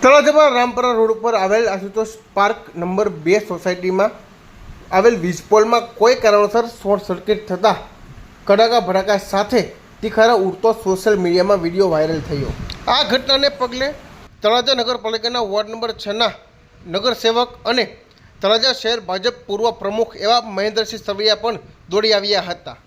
તળાજામાં Rampara road ઉપર આવેલ Ashutosh park number 2 સોસાયટીમાં આવેલ વીજપોલમાં કોઈ કારણોસર શોર્ટ સર્કિટ થતાં કડાકા ભડાકા સાથે તીખારા ઉડતો સોશિયલ મીડિયામાં વિડીયો વાયરલ થયો। આ ઘટનાને પગલે તળાજા નગરપાલિકાના વોર્ડ નંબર 6ના નગરસેવક અને તળાજા શહેર ભાજપ પૂર્વ પ્રમુખ એવા મહેન્દ્રસિંહ સરવૈયા પણ દોડી આવ્યા હતા।